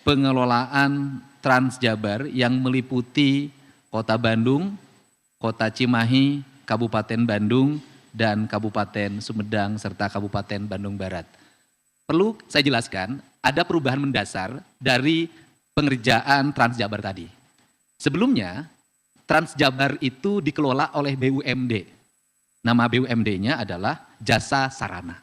pengelolaan Transjabar yang meliputi Kota Bandung, Kota Cimahi, Kabupaten Bandung, dan Kabupaten Sumedang, serta Kabupaten Bandung Barat. Perlu saya jelaskan, ada perubahan mendasar dari pengerjaan Transjabar tadi. Sebelumnya, Transjabar itu dikelola oleh BUMD. Nama BUMD-nya adalah Jasa Sarana.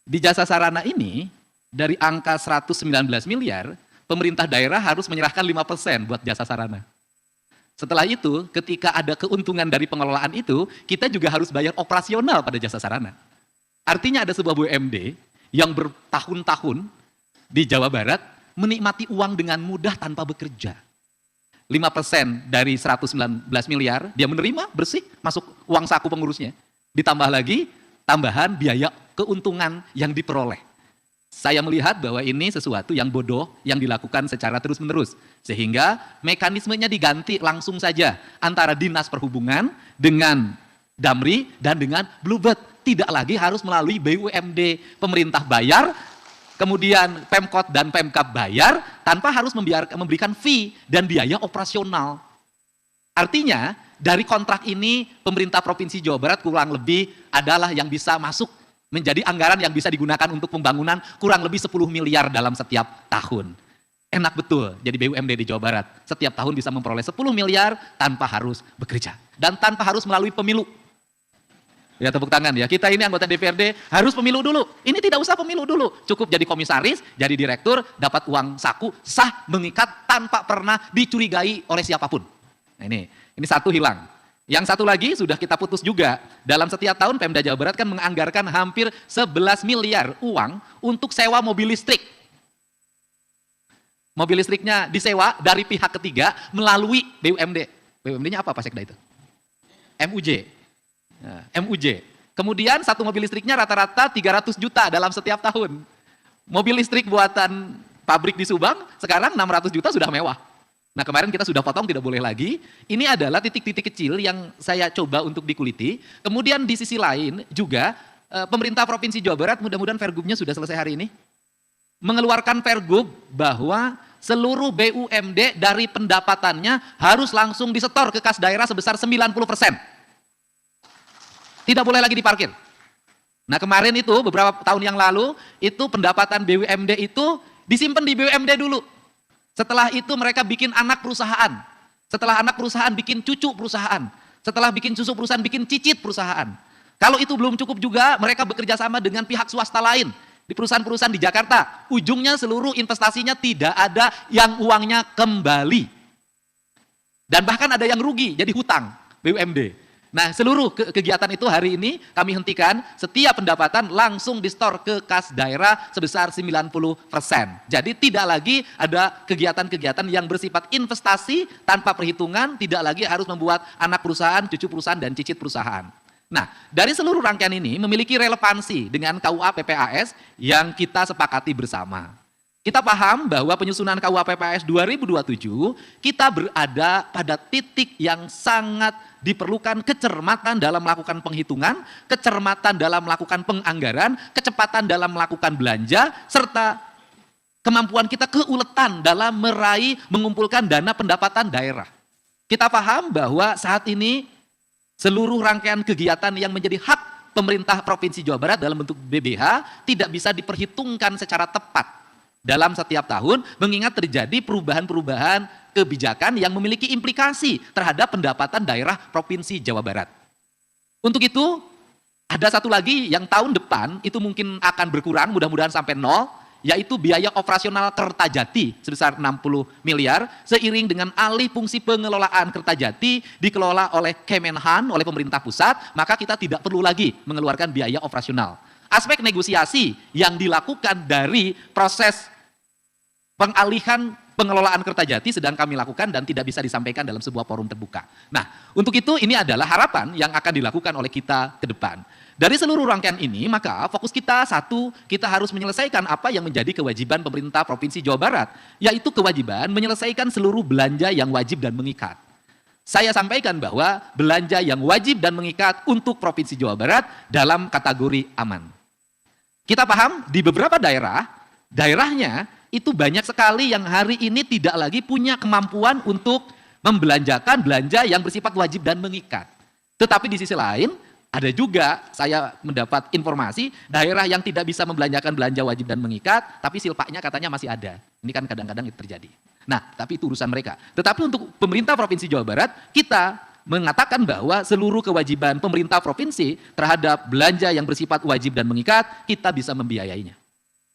Di Jasa Sarana ini, dari angka 119 miliar, pemerintah daerah harus menyerahkan 5% buat jasa sarana. Setelah itu, ketika ada keuntungan dari pengelolaan itu, kita juga harus bayar operasional pada jasa sarana. Artinya ada sebuah BUMD yang bertahun-tahun di Jawa Barat menikmati uang dengan mudah tanpa bekerja. 5% dari 119 miliar, dia menerima bersih, masuk uang saku pengurusnya. Ditambah lagi, tambahan biaya keuntungan yang diperoleh. Saya melihat bahwa ini sesuatu yang bodoh yang dilakukan secara terus-menerus. Sehingga mekanismenya diganti langsung saja antara Dinas Perhubungan dengan Damri dan dengan Bluebird. Tidak lagi harus melalui BUMD, pemerintah bayar, kemudian Pemkot dan Pemkab bayar tanpa harus memberikan fee dan biaya operasional. Artinya dari kontrak ini pemerintah Provinsi Jawa Barat kurang lebih adalah yang bisa masuk menjadi anggaran yang bisa digunakan untuk pembangunan kurang lebih 10 miliar dalam setiap tahun. Enak betul jadi BUMD di Jawa Barat. Setiap tahun bisa memperoleh 10 miliar tanpa harus bekerja. Dan tanpa harus melalui pemilu. Ya tepuk tangan ya, kita ini anggota DPRD harus pemilu dulu. Ini tidak usah pemilu dulu. Cukup jadi komisaris, jadi direktur, dapat uang saku, sah, mengikat tanpa pernah dicurigai oleh siapapun. Nah ini satu hilang. Yang satu lagi sudah kita putus juga. Dalam setiap tahun Pemda Jawa Barat kan menganggarkan hampir 11 miliar uang untuk sewa mobil listrik. Mobil listriknya disewa dari pihak ketiga melalui BUMD. BUMD-nya apa Pak Sekda itu? MUJ. Nah, MUJ. Kemudian satu mobil listriknya rata-rata 300 juta dalam setiap tahun. Mobil listrik buatan pabrik di Subang sekarang 600 juta sudah mewah. Nah kemarin kita sudah potong, tidak boleh lagi. Ini adalah titik-titik kecil yang saya coba untuk dikuliti. Kemudian di sisi lain juga pemerintah Provinsi Jawa Barat, mudah-mudahan Pergubnya sudah selesai hari ini, mengeluarkan Pergub bahwa seluruh BUMD dari pendapatannya harus langsung disetor ke kas daerah sebesar 90%. Tidak boleh lagi diparkir. Nah kemarin itu beberapa tahun yang lalu, itu pendapatan BUMD itu disimpan di BUMD dulu. Setelah itu mereka bikin anak perusahaan. Setelah anak perusahaan bikin cucu perusahaan. Setelah bikin cucu perusahaan bikin cicit perusahaan. Kalau itu belum cukup juga mereka bekerja sama dengan pihak swasta lain. Di perusahaan-perusahaan di Jakarta. Ujungnya seluruh investasinya tidak ada yang uangnya kembali. Dan bahkan ada yang rugi jadi hutang BUMD. Nah seluruh kegiatan itu hari ini kami hentikan, setiap pendapatan langsung di-store ke kas daerah sebesar 90%. Jadi tidak lagi ada kegiatan-kegiatan yang bersifat investasi tanpa perhitungan, tidak lagi harus membuat anak perusahaan, cucu perusahaan, dan cicit perusahaan. Nah dari seluruh rangkaian ini memiliki relevansi dengan KUA PPAS yang kita sepakati bersama. Kita paham bahwa penyusunan KUA PPAS 2027 kita berada pada titik yang sangat diperlukan kecermatan dalam melakukan penghitungan, kecermatan dalam melakukan penganggaran, kecepatan dalam melakukan belanja, serta kemampuan kita keuletan dalam meraih mengumpulkan dana pendapatan daerah. Kita paham bahwa saat ini seluruh rangkaian kegiatan yang menjadi hak pemerintah Provinsi Jawa Barat dalam bentuk BBH tidak bisa diperhitungkan secara tepat dalam setiap tahun, mengingat terjadi perubahan-perubahan kebijakan yang memiliki implikasi terhadap pendapatan daerah Provinsi Jawa Barat. Untuk itu, ada satu lagi yang tahun depan itu mungkin akan berkurang, mudah-mudahan sampai 0, yaitu biaya operasional Kertajati sebesar 60 miliar, seiring dengan alih fungsi pengelolaan Kertajati dikelola oleh Kemenhan, oleh pemerintah pusat, maka kita tidak perlu lagi mengeluarkan biaya operasional. Aspek negosiasi yang dilakukan dari proses pengalihan pengelolaan Kertajati sedang kami lakukan dan tidak bisa disampaikan dalam sebuah forum terbuka. Nah, untuk itu ini adalah harapan yang akan dilakukan oleh kita ke depan. Dari seluruh rangkaian ini, maka fokus kita satu, kita harus menyelesaikan apa yang menjadi kewajiban pemerintah Provinsi Jawa Barat, yaitu kewajiban menyelesaikan seluruh belanja yang wajib dan mengikat. Saya sampaikan bahwa belanja yang wajib dan mengikat untuk Provinsi Jawa Barat dalam kategori aman. Kita paham di beberapa daerahnya itu banyak sekali yang hari ini tidak lagi punya kemampuan untuk membelanjakan belanja yang bersifat wajib dan mengikat. Tetapi di sisi lain, ada juga saya mendapat informasi daerah yang tidak bisa membelanjakan belanja wajib dan mengikat, tapi silpaknya katanya masih ada. Ini kan kadang-kadang itu terjadi. Nah, tapi itu urusan mereka. Tetapi untuk pemerintah Provinsi Jawa Barat, kita mengatakan bahwa seluruh kewajiban pemerintah provinsi terhadap belanja yang bersifat wajib dan mengikat, kita bisa membiayainya.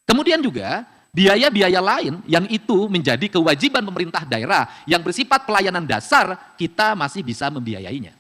Kemudian juga, biaya-biaya lain yang itu menjadi kewajiban pemerintah daerah yang bersifat pelayanan dasar, kita masih bisa membiayainya.